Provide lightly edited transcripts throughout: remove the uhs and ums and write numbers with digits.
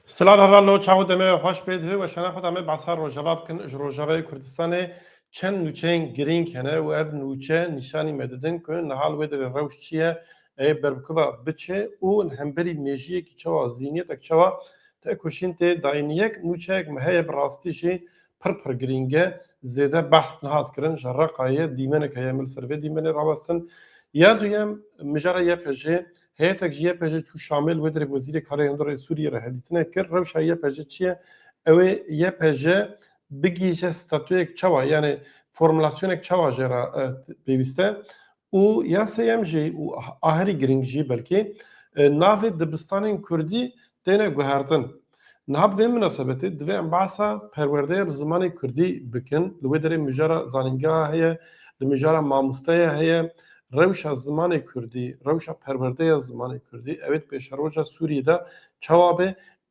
سلام اول چاو دمه خوش بید و شنا خود همه بحث روجاوا بکن روجاوای کردستان چند نوچه گرین کنه و اف نوچه نشانی مددن کن نهال و در روش چیه بربکوا بچه و همبری میجی که چوا زینیت که چوا تا کشین ت داینیک نوچه مهیا براستیشی پر گرینگه زیاده بحث نهاد کردن جرقایه دیمنه که یمل سروی دیمنه راستن یا دویم مجرا یه پجه هیئت جیه پجه چو شامل و در وزیر کاری اندر سوریه را هدیتنه کرد روش یه پجه چیه اوه یه پجه بگیجه ستاتوی چوا یعنی فرمولاسیون چوا جرا بیسته و یا سیم جی و آخری گرینگ جی بلکه ناوی دبستان کردی دینه گوهردن نهاب و مناسبتی دوی انبعاثا پرورده بزمان کردی بکن لوی در مجرا زانینگاه هیا لمجرا ماموسته هیا روش از زمان کردی روش پرورده از زمان کردی evet پیشروج سوریه ده جواب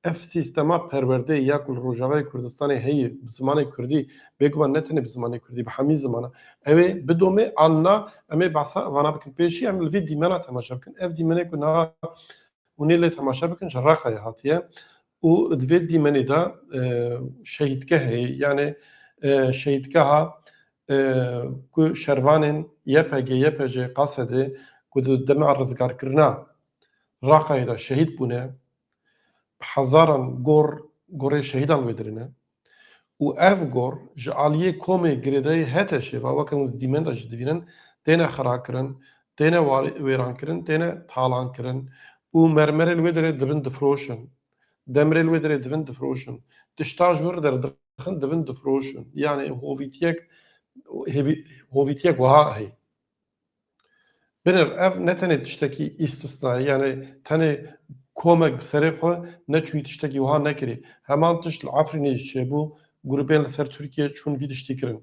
اف سیستما پرورده یا کل روجاوای کردستان هی زمان کردی بگو نتنه زمان کردی به همین زمانه evet بدومه آنها امی بحثا وانا بکن پیشی ام الوی دیمنا تماشا بکن اف دیمنه کنه اونیله تماشا بکن جراقه هاتیه و دوی دیمنه ده شهیدگاه هی yani شهیدگاه کو شروانین یپجه قصده کو دم رزگار کرنا راقایدا شهید بونه هزاران گور شهیدان ودرینه و اف گور جالیه کومه گریده هتشه و وکم دیمن داش دیوینن تنه خراکرن تنه ویران کرن تنه تالان کرن و مرمر الودره دبن دفروشن دمر الودره دبن دفروشن تشتاج ور در دخن دبن دفروشن yani هویتیک وها هی بنر اف نتنه تشتکی استثناء yani tane komek بسری خو نچوی تشتکی وها نکری همان تشت العفرینی چه بو گروبین لسر ترکیه چون ویدش تکرن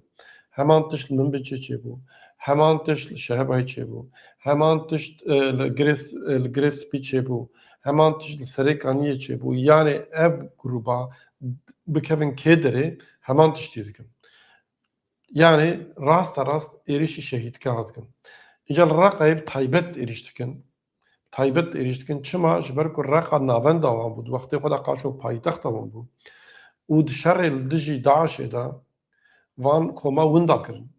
همان تشت منبچه چه بو همان تشت شهبای چه بو همان تشت الگریس پی چه بو همان تشت سرکانیه چه بو yani ev gruba بکفن کدره همان تشتی دکن yani rast erişi şehitgah dikin. İcal raqayb taybet eriştikin. Taybet eriştikin çima jber ku raqa naven davam bud. Vaqti xoda qaşo paytaxt davam bud. U dişarel diji Daesh da van koma winda kirin.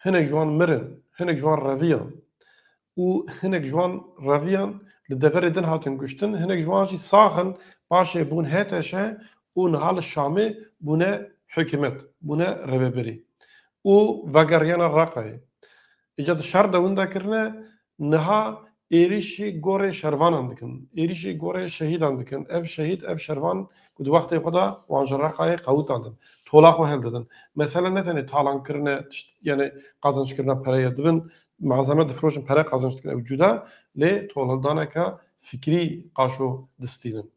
Hinek jwan mirin, hinek jwan reviyan. U hinek jwan reviyan li deverê din hatin kuştin, hinek jwan jî saxin paşê bûn heteşe û nihal Şamê bûne hikûmet, bûne rêveberî. û vegeryana Raqayê. İca şer de winda kirine niha êrişî gorê şervanan dikin. Êrişî gorê şehîdan dikin. Ev şehîd, ev şervan ku di wextê xwe da wan ji Raqayê qewûtan din. Tola xwe hev didin. Mesela ne tenê talan kirine yani qazançkirina pereyê divin malzeme difrojin pere qazanç dikin ew cuda lê toldaneka fikrî qaşo distînin.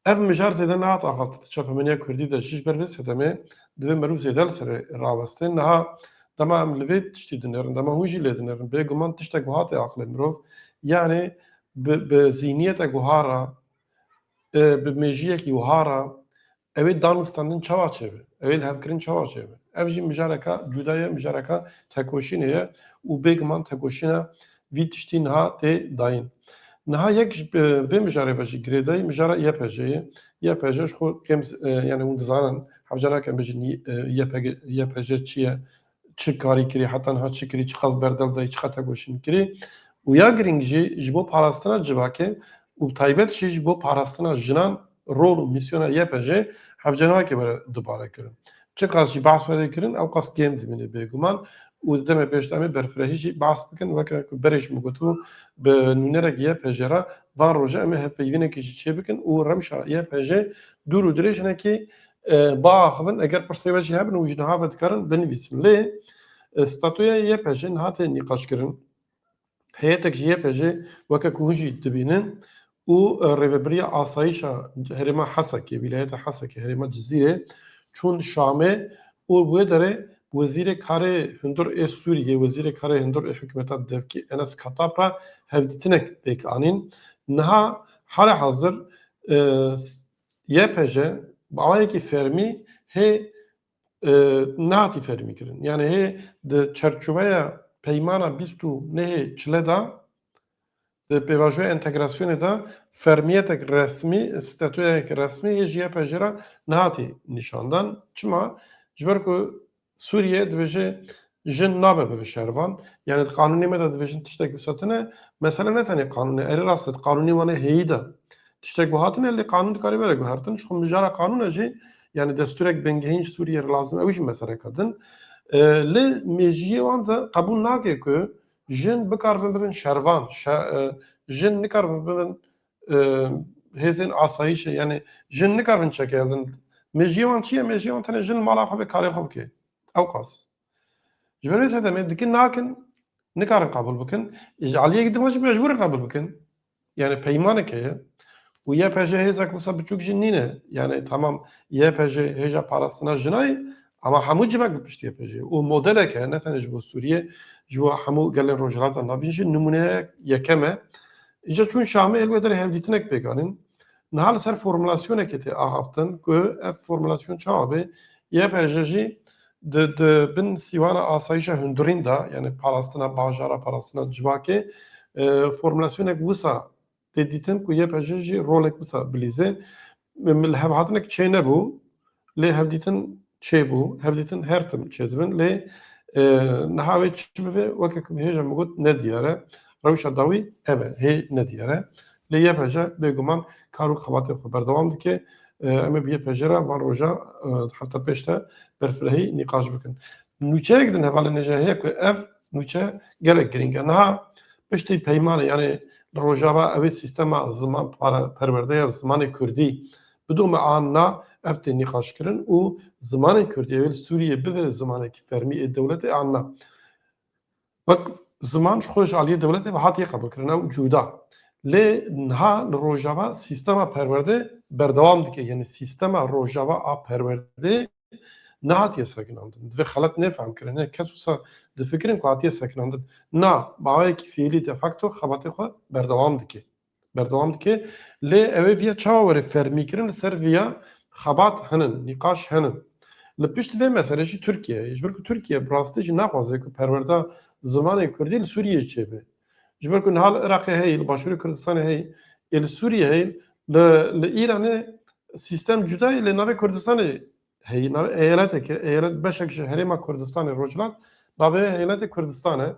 Ev mijar zêde nehat axafte çapemeniya Kurdî de ji ber vê sedemê divê merûv zêde li serê rawestê niha dema em li vê tiştî dinêrin dema hûn jî lê dinêrin bêguman tiştek wiha tê aqilê mirov yani bi zîniyeta wiha re bi mêjiyekî wiha re ew ê danwîstandin çawa çêbe ew ê li hevkirin çawa çêbe ev jî mijareka cuda ye mijareka tekoşînê ye û bêguman tekoşîna vî tiştî niha tê dayîn. Niha yek vê mijarê ve jî girêdayî mijara YPG'ye. YPG ji xwe kêm yani hûn dizanin hevcanak em bêjin YPG çi ye, çi karî kirî, heta niha çi kirî, çi qas berdel dayî, çi qas tegoşîn kirî. û ya girîng jî ji bo parastina civakê û taybet jî ji bo parastina jinan rol û misyona YPG hevcanakê were dubare kirin. Çi qas jî behs were kirin ew qas kêm dimîne bêguman û demê pêş demê berfirehî jî behs bikin weke ku berê ji min gotibû bi nûnerek YPG re van roja em ê hevpeyvînekê jî çê bikin û rewşa YPG dûr û dirêj hinekî biaxivin eger pirsê we jî hebin û ji niha ve dikarin binivîsin. Lê statuya YPG niha tê nîqaşkirin. Heyêtek ji YPG weke ku hûn jî dibînin û rêveberiya asayîşa herêma Hesekê, wîlayeta Hesekê, herêma Cizîrê çûn Şamê û wê derê Wezîrê Karê Hundur ê Sûriyê, Wezîrê Karê Hundur ê Hikûmeta Devkî Enes Katap re hevdîtinek pêk anîn. Niha hala hazir YPG bi awayekî fermî hê nehatî fermî kirin. Yani hê di çerçeveya peymana bîst û nehê çile da پیواژوی انتگراسیون دا فرمیتک رسمی ستاتویک رسمی جیه پجرا نهاتی نشاندن چما جبر کو سوریه دبیجه جن نابه به شهروان یعنی قانونی مده دبیجن تشتک بساتنه مثلا نه تنی قانونی اری راست قانونی وانه هیدا تشتک بهاتن اللي قانون کاری بره گهارتن شو مجارا قانون اجی yani desturek bengehîn Suriye lazım ew jî mesele kadin li mêjiyê wan de qebûl nake ku jin bikarvin bibin şervan jin nikarvin bibin hêzên asayîşê yani jin nikarvin çekeldin mêjiyê wan çi ye mêjiyê wan tenê jin mala xwe bê karê xwe bike ew qas ji ber vê sedemê dikin nakin nikarin qebûl bikin aliyê gidin jî mecbûr qebûl bikin yani peymaneke ye و YPG هیزک مثلا بچوک جنینه یعنی تمام YPG هیجا پاراستنا جنای اما همو جوک بپشت YPG و مدل که نه تنها جو سوریه جو همو گله روجرات ناویش نمونه یکمه اینجا چون شامل الودر هفدیتنک بگانیم نه حال سر فرمولاسیونه که تی آخفتن که اف فرمولاسیون چابه YPG جی د بن سیوانا آسایش هندرین دا یعنی پاراستنا باجارا پاراستنا جواکه فرمولاسیونه وسا دیدن که یه پژوهشی رولک مثلا بلیزه مل هفهاتنک چه نبود لی هفدیتن چه بود هفدیتن هرتم چه دبن لی نهاوی چه بوده وقتی که هیچ موجود ندیاره روش داوی اوه هی ندیاره لی یه پژوه بگمان کارو خواهد خو بردوام دیگه اما بیه پژوه من روزا حتی پیشته برفرهی نقاش بکن نوچه اگدن حواله نجاهیه که اف نوچه گله گرینگه نه پشتی پیمانه یعنی روجاوا اوی سیستم زمان پرورده زمان کردی بدون آنها افتی نقاش کردن و زمان کردی اوی سوریه به زمانی که فرمی دولت آنها وقت زمان خوش عالیه دولت و حتی قبول کردن او جودا لی نها روجاوا سیستم پرورده بردوام دیگه یعنی سیستم روجاوا پرورده نه هاتیه سکناندن و خلط نفهم کردن کسوسا دفکرین که هاتیه سکناندن نه باید که فعلی دفاکتو خباته خود بردوام دیگه لی اوه ویا چاوره فرمی کردن سر ویا خبات هنن نقاش هنن لپشت و مثلا جی ترکیه جبر که ترکیه براسته جی نقازه که پرورده زمان کردی لسوریه چه به جبر که نهال عراق هی لباشور کردستان هی لسوریه هی لإيران سیستم جدای لناو کردستان هی ناو ایالته که ایالت بشک هرما کردستان روجلات ناو ایالت کردستانه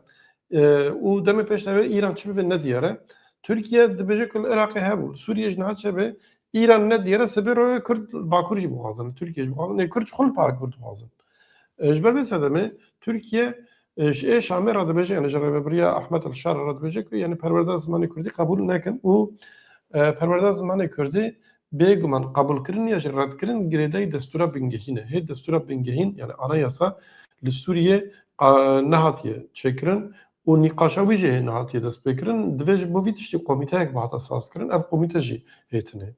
و دم پیش ناو ایران چه به ندیاره ترکیه دبیجه کل عراق هبول سوریه جنها چه به ایران ندیاره سبب رو کرد باکوری بوازن ترکیه بوازن نه کرد خل پارک برد بوازن جبر بسدمه ترکیه شامل را دبیجه یعنی جربه بریا احمد الشار را دبیجه که یعنی پرورده زمانی کردی قبول نکن و پرورده زمانی کردی بگمان قبول کردن یا رد کردن گریدای دستور بنگهینه هی دستور بنگهین یعنی آنایسا لسوریه نهاتیه چکرن و نقاشا ویژه نهاتیه دست بکرن دویج بویدشتی کمیته یک بعد اساس کردن اف کمیته جی هیتنه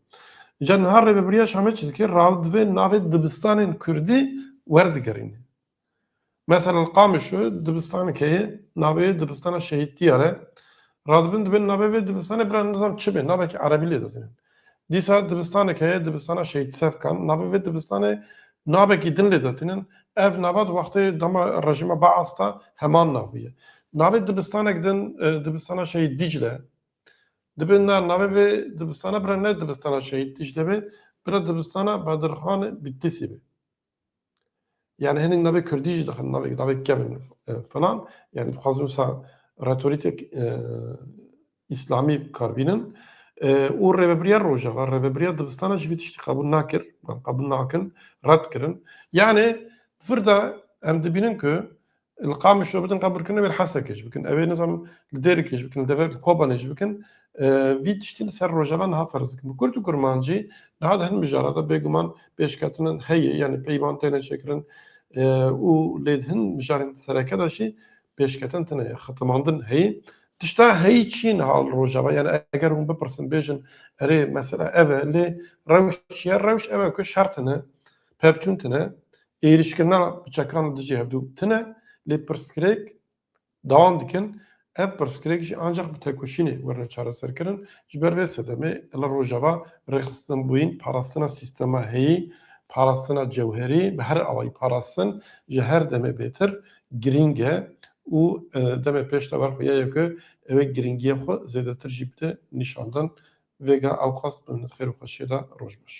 جن هر به بریا شامل شد که راود و ناو دبستان کردی وردگرینه مثلا القامش دبستان که ناو دبستان شهیدیاره رادبن دبن ناو دبستان برای نظام چه به ناو که عربی لیدادن دیسا دبستانه که دبستان شهید سف کن ناو دبستان ناو کی دن لیداتنن اف ناو وقتی دما رژیم باعثا همان ناویه ناو دبستان کدن دبستان شهید دیجله دبن ناو دبستان برای نه دبستان شهید دیجله برای دبستان بدرخان بیتیسی به yani henin nave Kürdici daxil nave kevin falan yani bixwazim sa retorîtek İslamî karbînin û rêveberiya Rojava rêveberiya dibistana ji vî tiştî qebûl nakin red kirin yani tifir de em dibînin ku li Qamişlo bidin qebûlkirinê wê li Hesekê jî bikin evê nizam li Dêrikê jî bikin li devê li Kobanê jî bikin vî tiştî li ser Rojava niha ferz dikin bi Kurd û Kurmancî niha di hin mijarata bêguman pêşketinin heye yani peyvan têne çêkirin û lê di hin mijarên sereke de jî pêşketin tune xetimandin heye tişta heyî çî niha li Rojava yani eger hûn bipirsin bêjin erê mesela ev e lê rewş ev e ku şert hene pevçûn tune êrişkirina biçekan li dijî hevdû tune lê pirsgirêk dawam dikin ev pirsgirêk jî ancak bi tekoşînê werne çareserkirin ji ber vê sedemê li Rojava rêxistin bûyîn parastina sîstema heyî parastina cewherî bi her awayî parastin ji her demê bêtir giring e û demê pêş de wer xwe ye ku ew giringiyê xwe zêdetir jî bide nîşandan. Vêga ew qast bi min xêr û xweşiyê de roj baş.